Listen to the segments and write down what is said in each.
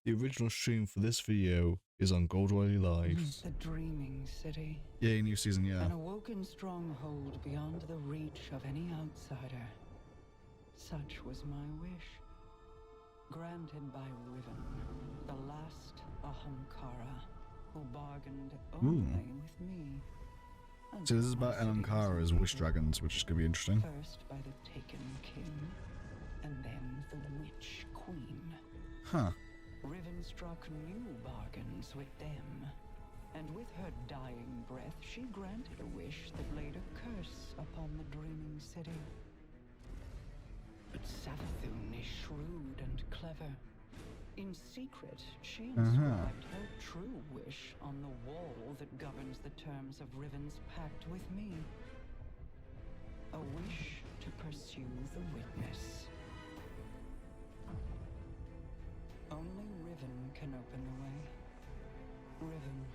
The original stream for this video is on Gold Royale Live. The dreaming city. Yeah, new season, yeah. An awoken stronghold beyond the reach of any outsider. Such was my wish. Granted by Riven, the last Ahamkara, who bargained only with me. So this is about Ahamkara's wish dragons, which is going to be interesting. First by the Taken King, and then the Witch Queen. Huh. Riven struck new bargains with them, and with her dying breath, she granted a wish that laid a curse upon the dreaming city. But Savathun is shrewd and clever. In secret, she inscribed her true wish on the wall that governs the terms of Riven's pact with me. A wish to pursue the witness. Only Riven can open the way. Riven,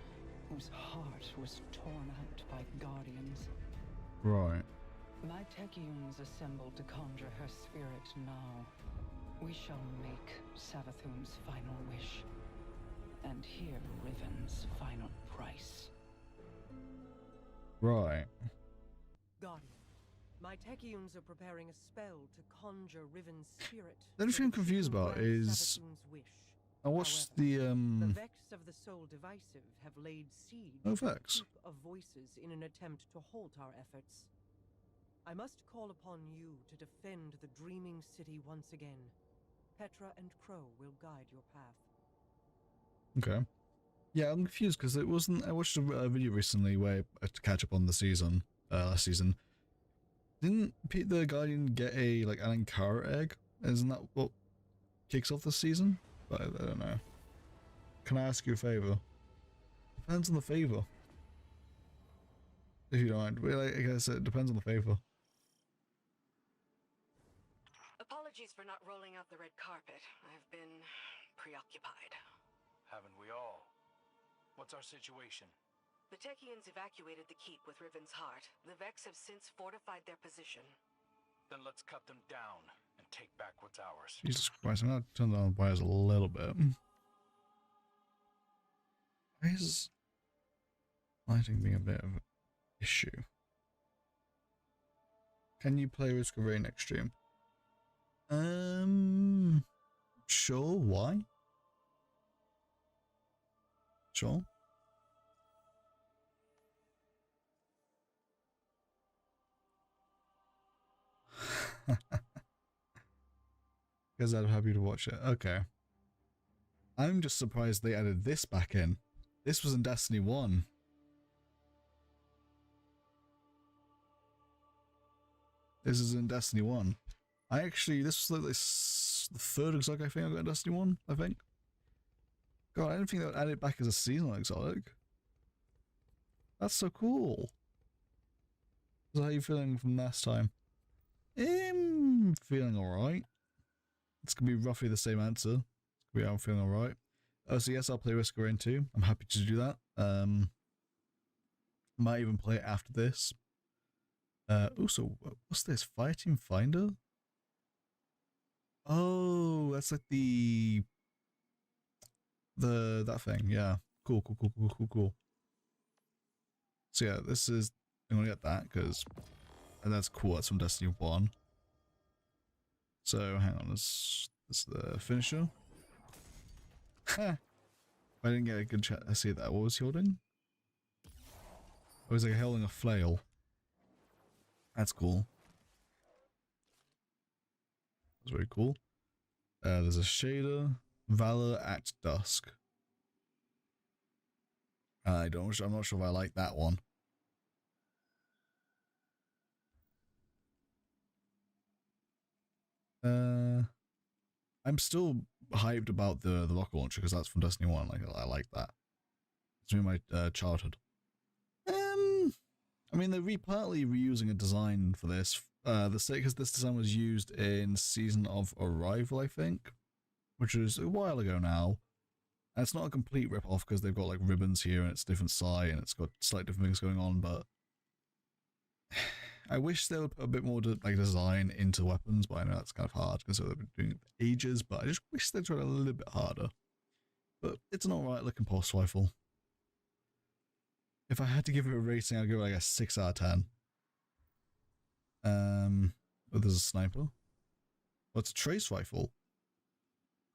whose heart was torn out by guardians. Right. My Techeuns assembled to conjure her spirit now. We shall make Savathun's final wish, and hear Riven's final price. Right. Guardian, my Techeuns are preparing a spell to conjure Riven's spirit. The only thing I'm confused about is I watched the The Vex of the Soul Divisive have laid siege Oh, to the Vex. Keep of Voices in an attempt to halt our efforts. I must call upon you to defend the dreaming city once again. Petra and Crow will guide your path. Okay. Yeah, I'm confused because it wasn't. I watched a video recently where to catch up on the season, last season. Didn't Pete the Guardian get a like Ahamkara egg? Isn't that what kicks off the season? But I don't know. Can I ask you a favor? Depends on the favor. If you don't mind, but like I said, it depends on the favor. Apologies for not rolling out the red carpet. I've been preoccupied. Haven't we all? What's our situation? The Techeuns evacuated the keep with Riven's heart. The Vex have since fortified their position. Then let's cut them down and take back what's ours. Jesus Christ, I'm gonna turn down the wires a little bit. Why is lighting being a bit of an issue? Can you play Risk of Rain next stream? Sure, why? Sure. Because I'm happy to watch it. Okay. I'm just surprised they added this back in. This was in Destiny 1. This is in Destiny 1. This was like the third exotic I think I got in Destiny 1, I think. God, I didn't think they would add it back as a seasonal exotic. That's so cool. So how are you feeling from last time? Feeling alright. It's gonna be roughly the same answer. I'm feeling alright. Oh, so yes, I'll play Risk of Rain 2. I'm happy to do that. Might even play it after this. Also, what's this? Fireteam Finder? Oh, that's like that thing. Yeah. Cool. So yeah, I'm gonna get that because that's cool. That's from Destiny 1. So hang on, this is the finisher. Ha! I didn't get a good chat. I see that. What was he holding? Oh, he's like holding a flail. That's cool. That's very cool. There's a shader. Valor at Dusk. I'm not sure if I like that one. I'm still hyped about the rocket launcher because that's from Destiny 1. Like I like that. It's been my childhood. I mean they're partly reusing a design for this. Because this design was used in Season of Arrival, I think, which was a while ago now. And it's not a complete rip-off because they've got like ribbons here and it's different size and it's got slightly different things going on, but I wish they would put a bit more design into weapons, but I know that's kind of hard because they've been doing it for ages, but I just wish they tried a little bit harder. but it's an alright looking pulse rifle. If I had to give it a rating, I'd give it like a 6 out of 10. But there's a sniper. Oh, it's a trace rifle.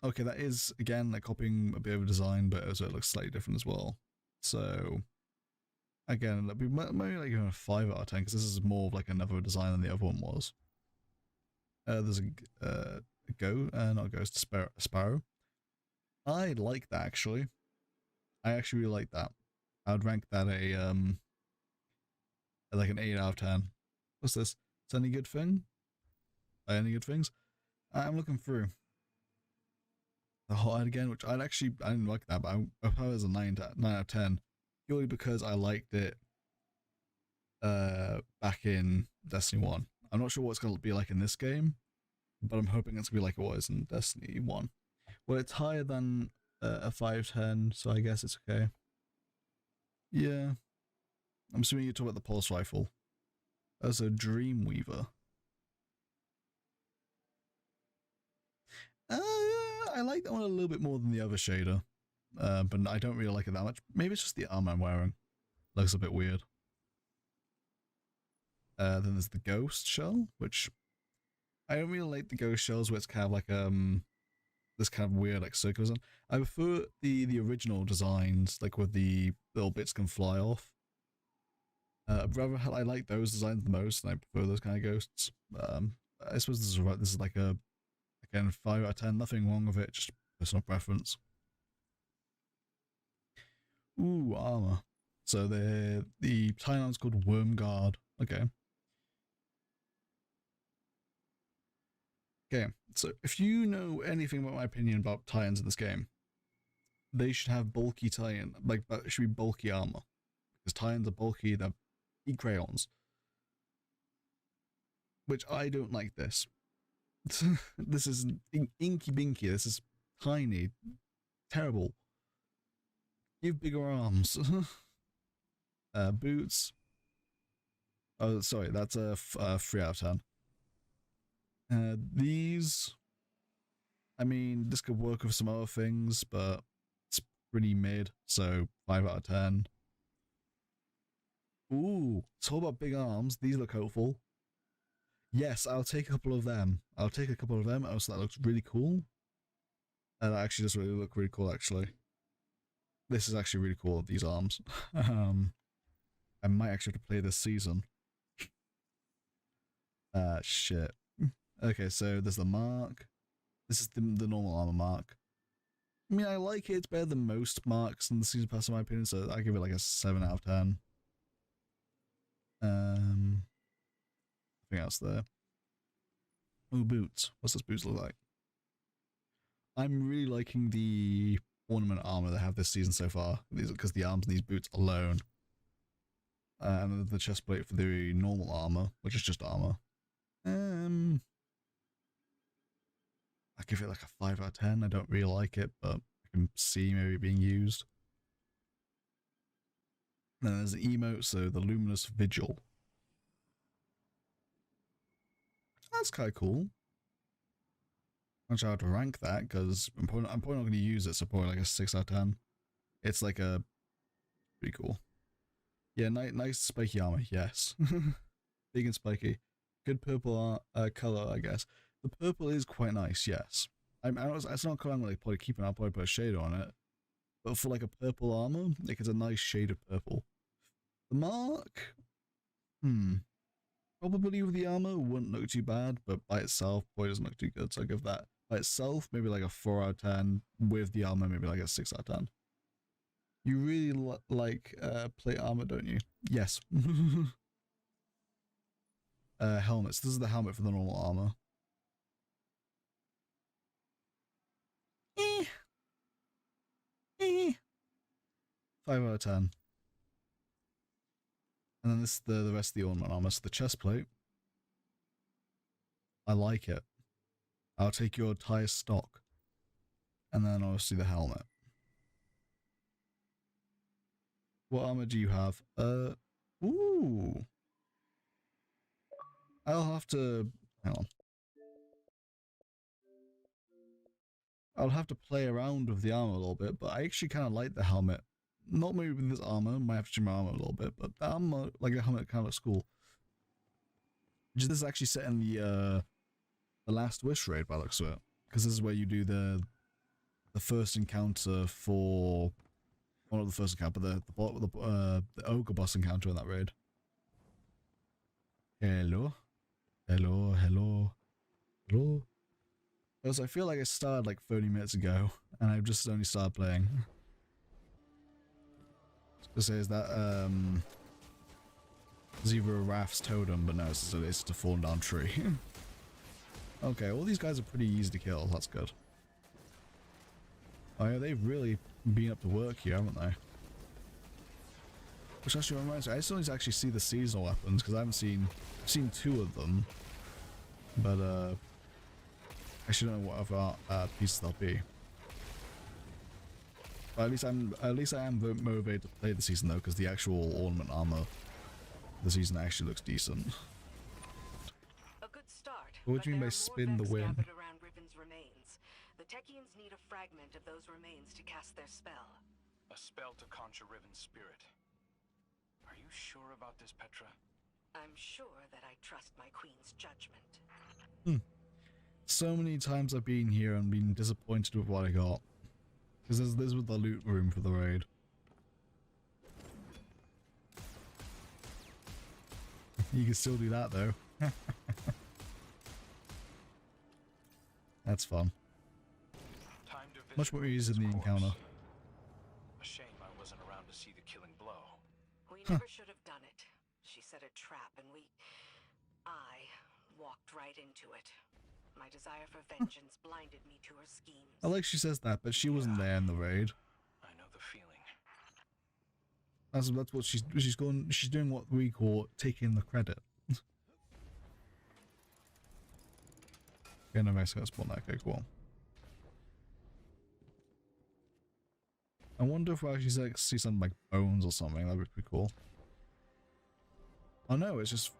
Okay, that is, again, like copying a bit of a design, but also it looks slightly different as well. So, again, it'll be maybe like a 5 out of 10, because this is more of like another design than the other one was. There's a not a ghost, a sparrow. I like that, actually. I actually really like that. I would rank that like an 8 out of 10. What's this? Is any good thing? Any good things? I'm looking through the Hothead again, which I didn't like that, but I thought it was a 9 out of 10, purely because I liked it back in Destiny 1. I'm not sure what it's going to be like in this game, but I'm hoping it's going to be like it was in Destiny 1. Well, it's higher than a 5/10, so I guess it's okay. Yeah. I'm assuming you talk about the pulse rifle. As a Dreamweaver. I like that one a little bit more than the other shader. But I don't really like it that much. Maybe it's just the armor I'm wearing. Looks a bit weird. Then there's the ghost shell, which I don't really like the ghost shells where it's kind of like this kind of weird like circles. I prefer the original designs, like with the little bits can fly off. Rather, I like those designs the most, and I prefer those kind of ghosts. I suppose this is like a, again, 5 out of 10. Nothing wrong with it, just personal preference. Ooh, armor. So the Titan's called Wormguard. Okay. Okay, so if you know anything about my opinion about Titans in this game, they should have bulky Titan, like, it should be bulky armor. Because Titans are bulky, they're eat crayons. Which I don't like this. This is inky binky, this is tiny. Terrible. Give bigger arms. Boots. Oh, sorry, that's a 3 out of 10. These, I mean, this could work with some other things, but it's pretty mid, so 5 out of 10. Ooh, it's all about big arms. These look hopeful. Yes, I'll take a couple of them. Also, that looks really cool. And that actually does really look really cool, actually. This is actually really cool, these arms. I might actually have to play this season. Shit. Okay, so there's the mark. This is the normal armor mark. I mean, I like it. It's better than most marks in the season pass, in my opinion, so I give it like a 7 out of 10. Nothing else there. Oh, boots. What's this boots look like? I'm really liking the ornament armor they have this season so far, because the arms in these boots alone. And the chest plate for the normal armor, which is just armor. I give it like a 5 out of 10. I don't really like it, but I can see maybe being used. Then there's the emote, so the Luminous Vigil. That's kind of cool. I'm not sure how to rank that, because I'm probably not going to use it, so probably like a 6 out of 10. It's like a... pretty cool. Yeah, nice spiky armor, yes. Big and spiky. Good purple color, I guess. The purple is quite nice, yes. It's not color I'm like probably keeping. I'll probably put a shade on it. But for like a purple armor, like it's a nice shade of purple. The mark, probably with the armor wouldn't look too bad, but by itself probably doesn't look too good. So I give that by itself maybe like a 4 out of 10. With the armor, maybe like a 6 out of 10. You really like plate armor, don't you? Yes. Helmets. This is the helmet for the normal armor. 5 out of 10. And then this is the rest of the ornament armor. So the chest plate. I like it. I'll take your entire stock. And then obviously the helmet. What armor do you have? Ooh. I'll have to... hang on. I'll have to play around with the armor a little bit, but I actually kind of like the helmet. Not maybe with this armor, might have to change my armor a little bit, but the armor, like the helmet, kind of looks cool. This is actually set in the Last Wish raid by the looks of it, because this is where you do the first encounter for, well, not the first encounter, but the ogre boss encounter in that raid. Hello, hello, hello, hello. Because I feel like I started like 30 minutes ago, and I've just only started playing. It says that it's either a Wrath's totem, but no, it's just a fallen down tree. Okay, all these guys are pretty easy to kill. That's good. Oh yeah, they've really been up to work here, haven't they? Which actually reminds me, I still need to actually see the seasonal weapons because I haven't seen. I've seen 2 of them, but I actually don't know what other pieces they'll be. But at least I am motivated to play the season though, because the actual ornament armor, the season actually looks decent. A good start. What do you mean by spin the wind? Around Riven's remains. The Techeuns need a fragment of those remains to cast their spell. A spell to conjure Riven's spirit. Are you sure about this, Petra? I'm sure that I trust my queen's judgment. So many times I've been here and been disappointed with what I got. Because this was the loot room for the raid. You can still do that though. That's fun. Time to visit Much more easy than the Riven's encounter. corpse. A shame I wasn't around to see the killing blow. We never should have done it. She set a trap and I walked right into it. My desire for vengeance blinded me to her schemes. I like she says that, but she wasn't there in the raid. I know the feeling. That's what she's doing what we call taking the credit. Okay, no, I got spawn that. Okay, cool. I wonder if we actually like, see some like bones or something. That'd be pretty cool. Oh no, it's just,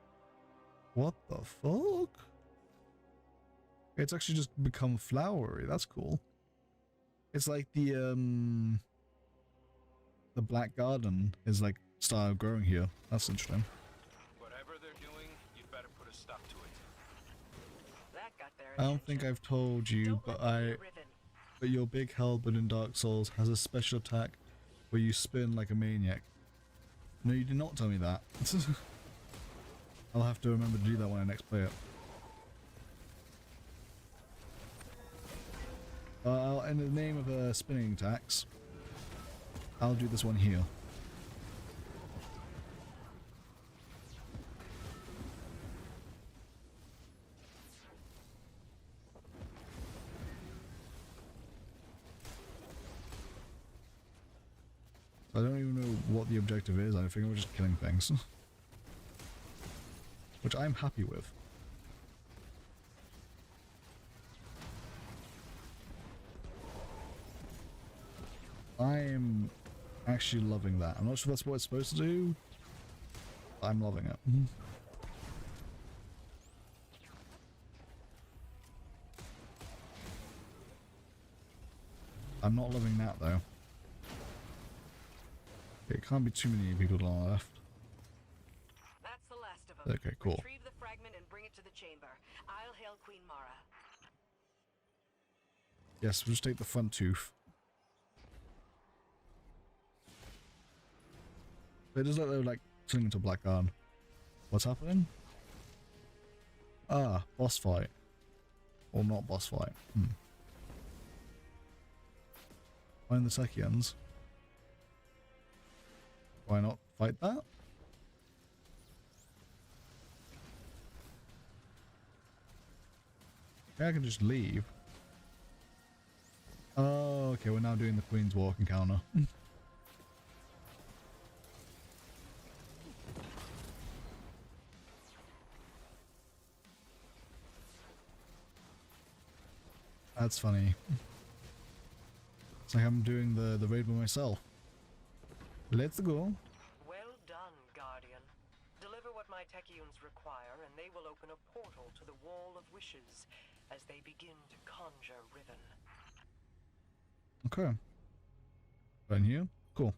what the fuck? It's actually just become flowery. That's cool. It's like the Black Garden is like started growing here. That's interesting. Whatever they're doing, you'd better put a stop to it. That got their I don't think attention. I've told you, Don't but let them be Riven. but your big halberd in Dark Souls has a special attack where you spin like a maniac. No, you did not tell me that. I'll have to remember to do that when I next play it. In the name of spinning attacks, I'll do this one here. I don't even know what the objective is. I think we're just killing things. Which I'm happy with. I'm actually loving that. I'm not sure that's what it's supposed to do. But I'm loving it. I'm not loving that though. It can't be too many people on the left. That's the last of them. Okay, cool. Retrieve the fragment and bring it to the chamber. I'll hail Queen Mara. Yes, we'll just take the front tooth. It does look like turning into a black garden. What's happening? Ah, boss fight. Or not boss fight. Find the Techeuns. Why not fight that? Yeah, I can just leave. Oh, okay, we're now doing the Queen's Walk encounter. That's funny. It's like I'm doing the raid by myself. Let's go. Well done, Guardian. Deliver what my Techeuns require, and they will open a portal to the Wall of Wishes as they begin to conjure Riven. Okay. Brand new? Cool.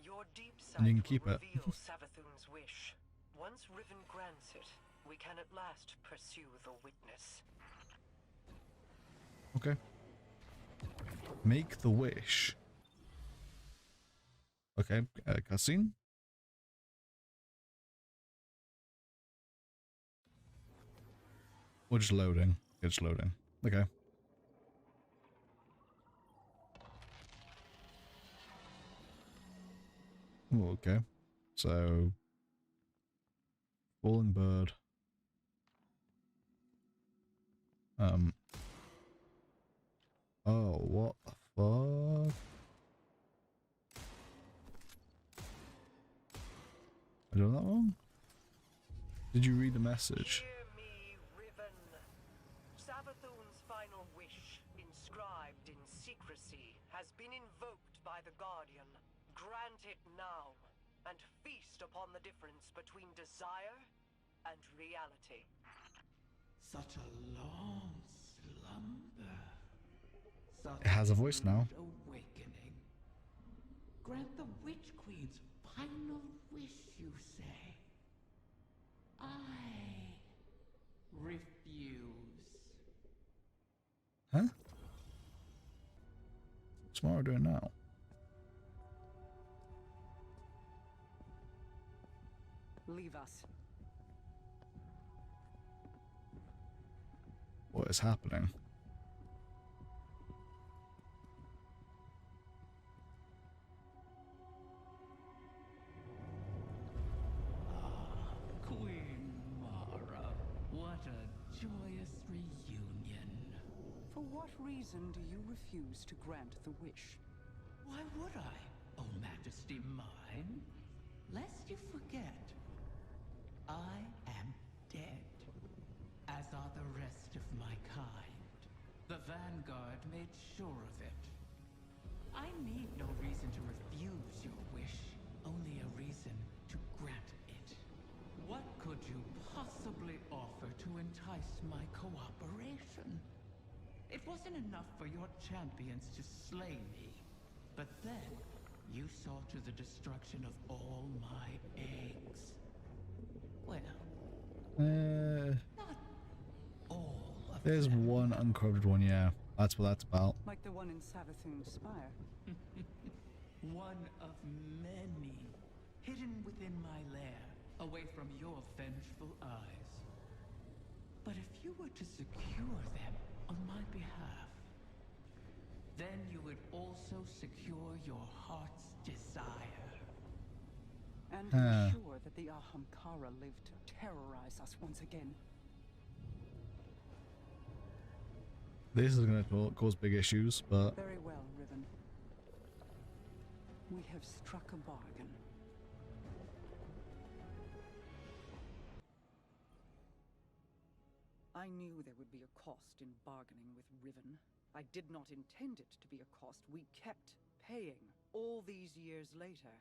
Your deep sight And you can keep will it. reveal Savathun's wish. Once Riven grants it, we can at last pursue the witness. Okay. Make the wish. Okay, cutscene. We're just loading. It's loading. Okay. Ooh, okay. So, falling bird. Oh, what the fuck? I done that wrong? Did you read the message? Hear me, Riven. Savathun's final wish, inscribed in secrecy, has been invoked by the Guardian. Grant it now, and feast upon the difference between desire and reality. Such a long slumber. It has a voice now. Awakening. Grant the Witch Queen's final wish, you say? I refuse. Huh? What's Mara doing now? Leave us. What is happening? Queen Mara, what a joyous reunion. For what reason do you refuse to grant the wish? Why would I, oh Majesty mine? Lest you forget, I am dead, as are the rest of my kind. The Vanguard made sure of it. I need no reason to refuse your wish, only a reason to grant it. What could you possibly offer to entice my cooperation? It wasn't enough for your champions to slay me, but then you saw to the destruction of all my eggs. Well, not all of There's them. one uncorrupted one, yeah. That's what that's about. Like the one in Savathun's spire. One of many, hidden within my lair, away from your vengeful eyes. But if you were to secure them on my behalf, then you would also secure your heart's desire. And Huh. ensure that the Ahamkara live to terrorize us once again. This is going to cause big issues, but Very well, Riven. We have struck a bargain. I knew there would be a cost in bargaining with Riven. I did not intend it to be a cost we kept paying all these years later.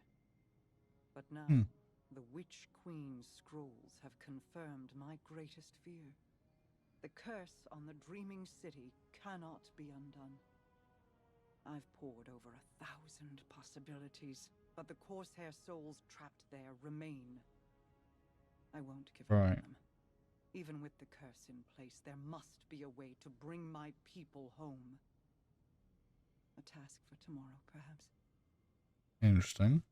But now, the Witch Queen's scrolls have confirmed my greatest fear. The curse on the Dreaming City cannot be undone. I've pored over 1,000 possibilities, but the Corsair souls trapped there remain. I won't give up Right. on them. Even with the curse in place, there must be a way to bring my people home. A task for tomorrow, perhaps. interesting.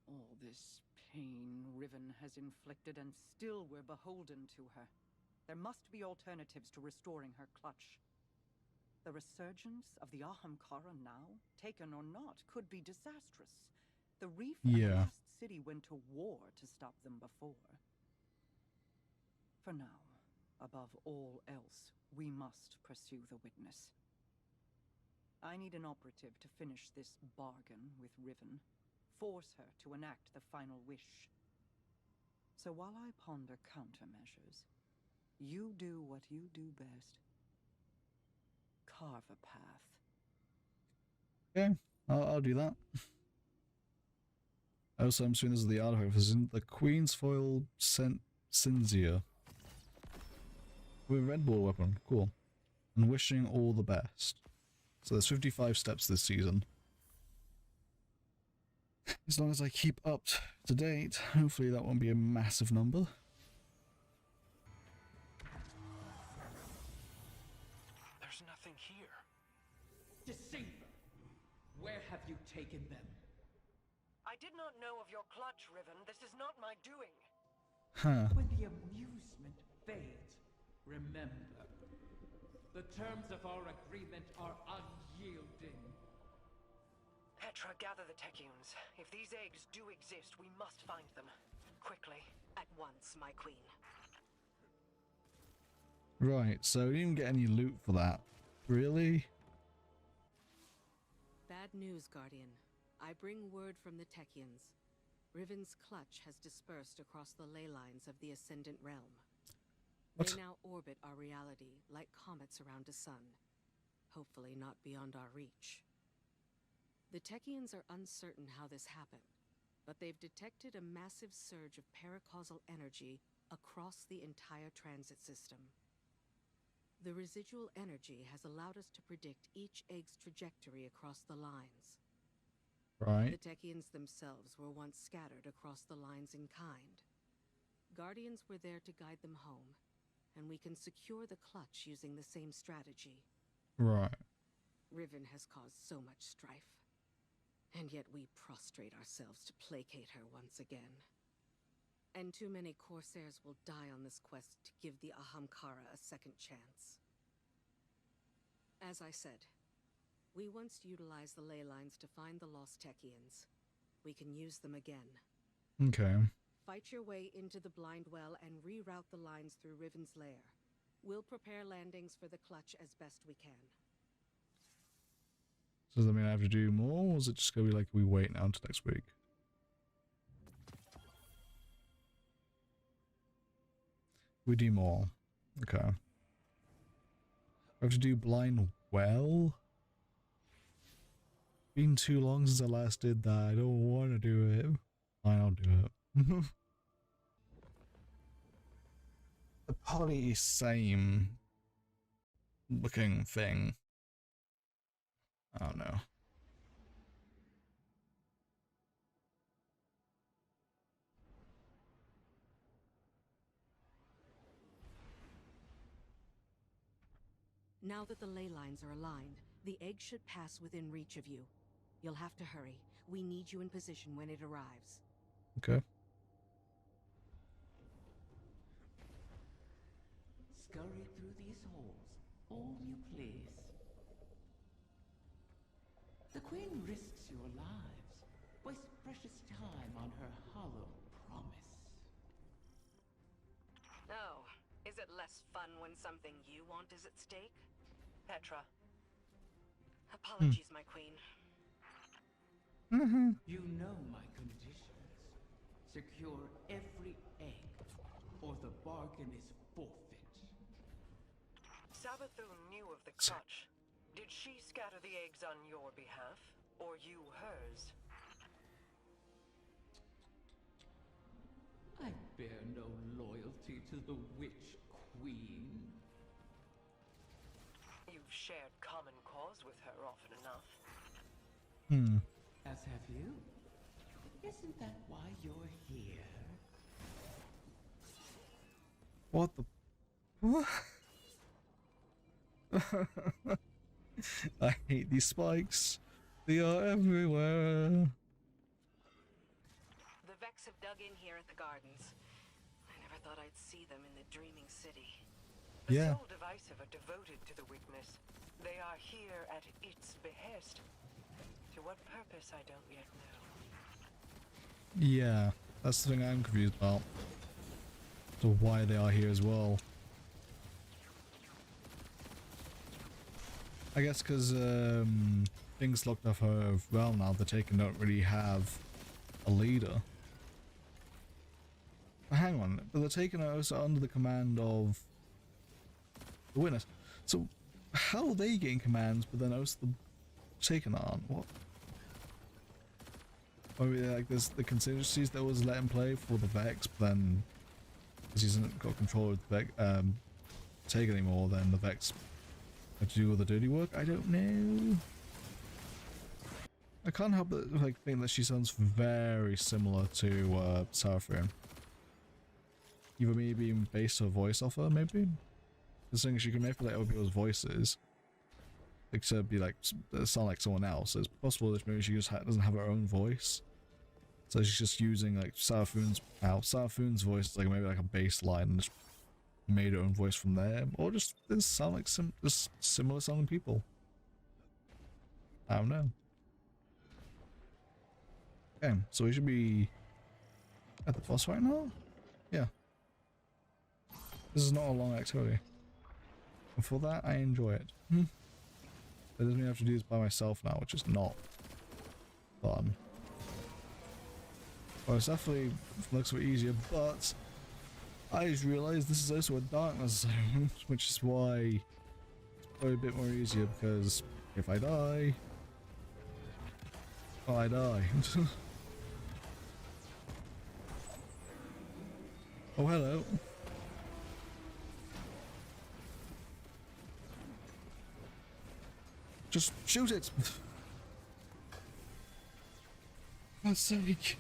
All this pain Riven has inflicted, and still we're beholden to her. There must be alternatives to restoring her clutch. The resurgence of the Ahamkara now, taken or not, could be disastrous. The Reef and the Yeah. Lost City went to war to stop them before. For now, above all else, we must pursue the witness. I need an operative to finish this bargain with Riven. Force her to enact the final wish. So while I ponder countermeasures, you do what you do best. Carve a path. Okay, I'll do that. Also, I'm assuming this is the artifact. This is the Queen's Foil Cinzia. With a red ball weapon. Cool. And wishing all the best. So there's 55 steps this season. As long as I keep up to date, hopefully that won't be a massive number. There's nothing here. Deceiver! Where have you taken them? I did not know of your clutch, Riven. This is not my doing. Huh. When the amusement fades, remember, the terms of our agreement are unyielding. Petra, gather the Techians. If these eggs do exist, we must find them. Quickly. At once, my queen. Right, so we didn't get any loot for that. Really? Bad news, Guardian. I bring word from the Techians. Riven's clutch has dispersed across the ley lines of the Ascendant Realm. What? They now orbit our reality like comets around a sun. Hopefully not beyond our reach. The Techians are uncertain how this happened, but they've detected a massive surge of paracausal energy across the entire transit system. The residual energy has allowed us to predict each egg's trajectory across the lines. Right. The Techians themselves were once scattered across the lines in kind. Guardians were there to guide them home, and we can secure the clutch using the same strategy. Right. Riven has caused so much strife, and yet we prostrate ourselves to placate her once again. And too many Corsairs will die on this quest to give the Ahamkara a second chance. As I said, we once utilized the ley lines to find the lost Techians. We can use them again. Okay. Fight your way into the Blind Well and reroute the lines through Riven's lair. We'll prepare landings for the clutch as best we can. So does that mean I have to do more, or is it just gonna be like we wait now until next week? We do more. Okay. I have to do Blind Well? Been too long since I last did that. I don't want to do it. Fine, I'll do it. The probably same looking thing. I don't know. Now that the ley lines are aligned, the egg should pass within reach of you. You'll have to hurry. We need you in position when it arrives. Okay. Scurry through these halls, all you please. The Queen risks your lives, wastes precious time on her hollow promise. Oh, is it less fun when something you want is at stake? Petra. Apologies, my queen. You know my conditions. Secure every egg, or the bargain is forfeit. Savathun knew of the clutch. Did she scatter the eggs on your behalf, or you hers? I bear no loyalty to the Witch Queen. You've shared common cause with her often enough. As have you. Isn't that why you're here? What the? What? I hate these spikes. They are everywhere. The Vex have dug in here at the gardens. I never thought I'd see them in the Dreaming City. The Yeah. Soul Divisive are devoted to the witness. They are here at its behest. To what purpose, I don't yet know. Yeah, that's the thing I'm confused about. So why they are here as well. I guess because things locked off her realm now, the Taken don't really have a leader. But hang on, but the Taken are also under the command of the Witness. So how are they getting commands, but then also the Taken aren't? What? I mean, like there's the contingencies that was let him play for the Vex, but then because he hasn't got control of the Vex, Taken anymore, then the Vex to do all the dirty work? I don't know. I can't help but like think that she sounds very similar to Seraphine. Either me being based her voice off her, maybe? The thing is, she can manipulate other people's voices. Except be like, sound like someone else. So it's possible that maybe she just doesn't have her own voice. So she's just using like Seraphine's voice, like maybe like a bass line, and just made her own voice from there. Or just they sound like just similar sounding people. I don't know. Okay, so we should be at the boss right now? Yeah. This is not a long activity. And for that, I enjoy it. That doesn't mean I have to do this by myself now, which is not fun. Well, it's definitely looks a bit easier, but I just realized this is also a darkness zone, which is why it's probably a bit more easier, because if I die, well, I die. Oh, hello. Just shoot it! For God's sake.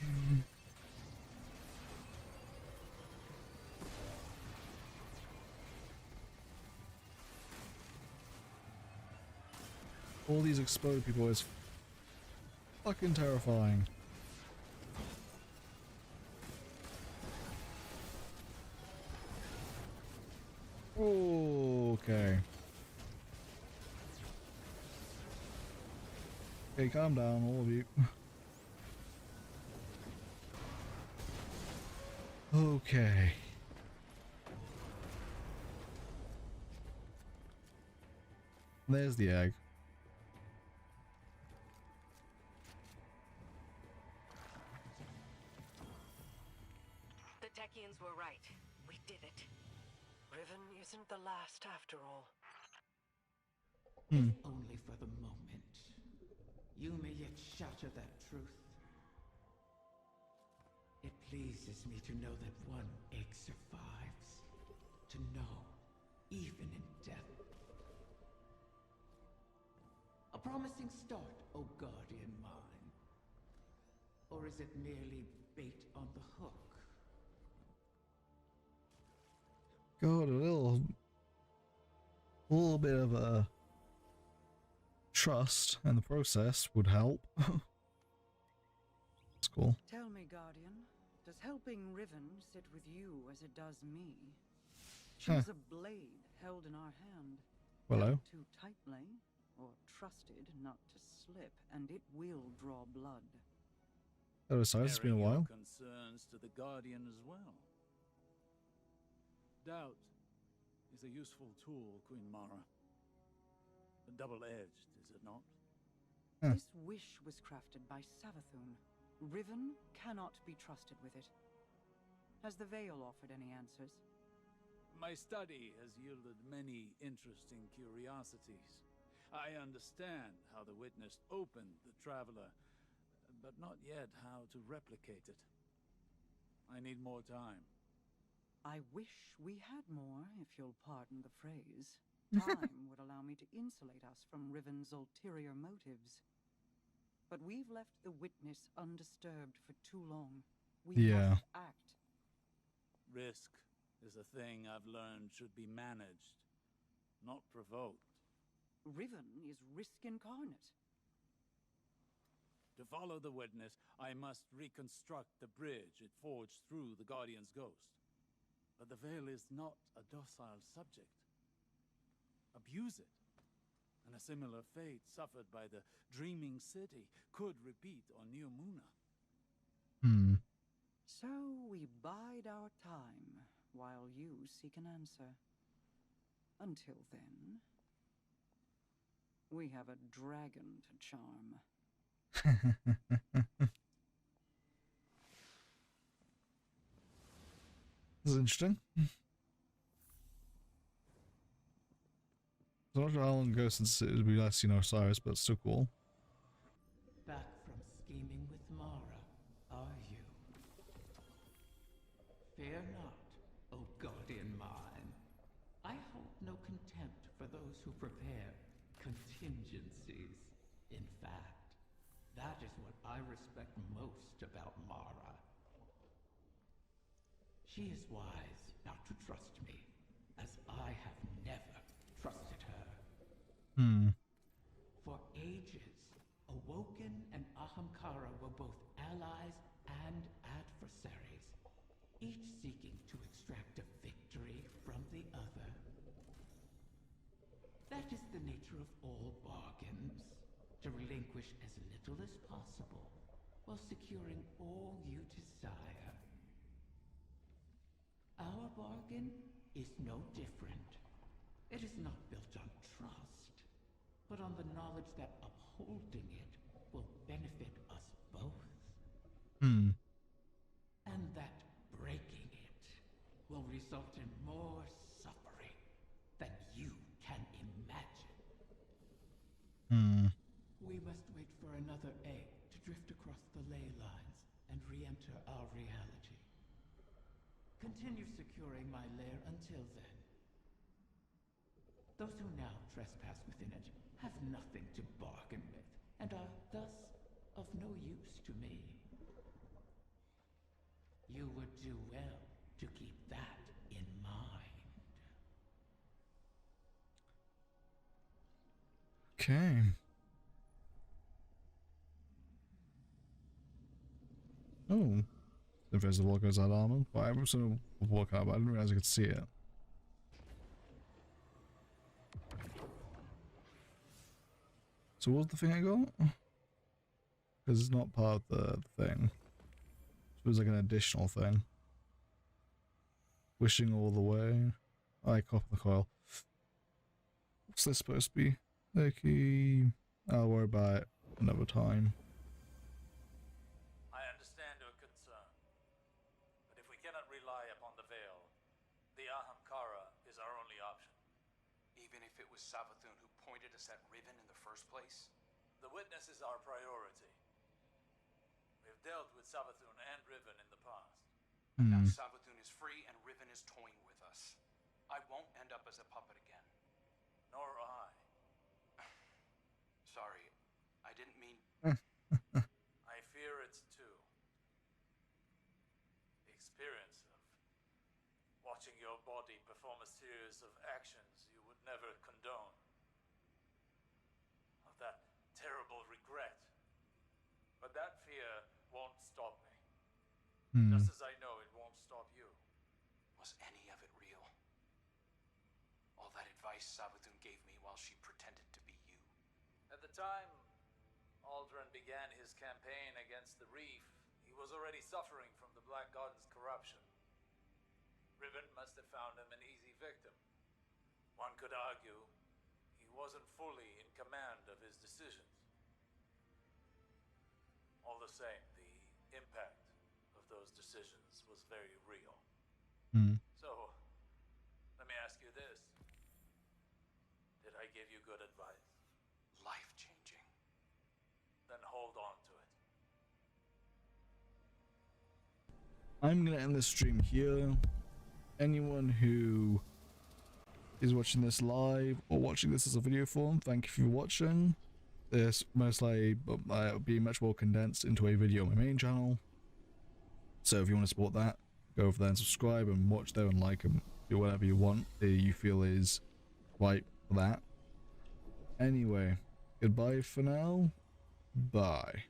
All these exploded people is fucking terrifying. Okay. Okay, calm down, all of you. Okay. There's the egg. The Techians were right. We did it. Riven isn't the last after all. If only for the moment. You may yet shatter that truth. It pleases me to know that one egg survives. To know, even in death. A promising start, O guardian mine. Or is it merely bait on the hook? God, a little bit of a trust in the process would help. That's cool. Tell me, Guardian, does helping Riven sit with you as it does me? She's a blade held in our hand. Hello. Held too tightly, or trusted not to slip, and it will draw blood. Oh, so it's been a Airing your while. Concerns to the Guardian as well. Doubt is a useful tool, Queen Mara. Double-edged, is it not? This wish was crafted by Savathun. Riven cannot be trusted with it. Has the Veil offered any answers? My study has yielded many interesting curiosities. I understand how the Witness opened the Traveler, but not yet how to replicate it. I need more time. I wish we had more, if you'll pardon the phrase. Time would allow me to insulate us from Riven's ulterior motives. But we've left the Witness undisturbed for too long. We must act. Risk is a thing I've learned should be managed, not provoked. Riven is risk incarnate. To follow the Witness, I must reconstruct the bridge it forged through the Guardian's ghost. But the Veil is not a docile subject. Abuse it, and a similar fate suffered by the Dreaming City could repeat on New Muna. So we bide our time while you seek an answer. Until then, we have a dragon to charm. This is interesting. I'm not sure how long ago since it would be last seen Osiris, but it's still cool. Back from scheming with Mara, are you? Fear not, O guardian mine. I hold no contempt for those to prepare contingencies. In fact, that is what I respect most about Mara. She is wise not to trust me, as I have never trusted her. For ages, Awoken and Ahamkara were both allies and adversaries, each seeking to extract a victory from the other. That is the nature of all bargains, to relinquish as little as possible while securing all you desire. Our bargain is no different. It is not built on trust, but on the knowledge that upholding it will benefit us both. And that breaking it will result in more suffering than you can imagine. We must wait for another egg to drift across the ley lines and re-enter our reality. Continue securing my lair until then. Those who now trespass within it have nothing to bargain with, and are thus of no use to me. You would do well to keep that in mind. Okay. Oh. If there's a Volko's out armor. Well, I was gonna walk out, but I didn't realize I could see it. So what was the thing I got? Because it's not part of the thing. So it was like an additional thing. Wishing all the way. I copy the coil. What's this supposed to be? Okay. I'll worry about it another time. I understand your concern, but if we cannot rely upon the Veil, the Ahamkara is our only option. Even if it was Savathun who pointed us at Riven in the first place? The witness is our priority. We've dealt with Savathun and Riven in the past. Now Savathun is free and Riven is toying with us. I won't end up as a puppet again. Nor I. Sorry, I didn't mean... I fear it too. The experience of watching your body perform a series of actions you would never condone. Of that terrible regret. But that fear won't stop me. Just as I know it won't stop you. Was any of it real? All that advice Savathun gave me while she pretended to be you? At the time Aldrin began his campaign against the Reef, he was already suffering from the Black Garden's corruption. Riven must have found him an easy victim. One could argue he wasn't fully in command of his decisions. All the same, the impact of those decisions was very real. So, let me ask you this. Did I give you good advice? Life-changing. Then hold on to it. I'm gonna end this stream here. Anyone who is watching this live or watching this as a video form, thank you for watching. This most likely will be much more condensed into a video on my main channel. So if you want to support that, go over there and subscribe and watch there and like and do whatever you want that you feel is right for that. Anyway, goodbye for now. Bye.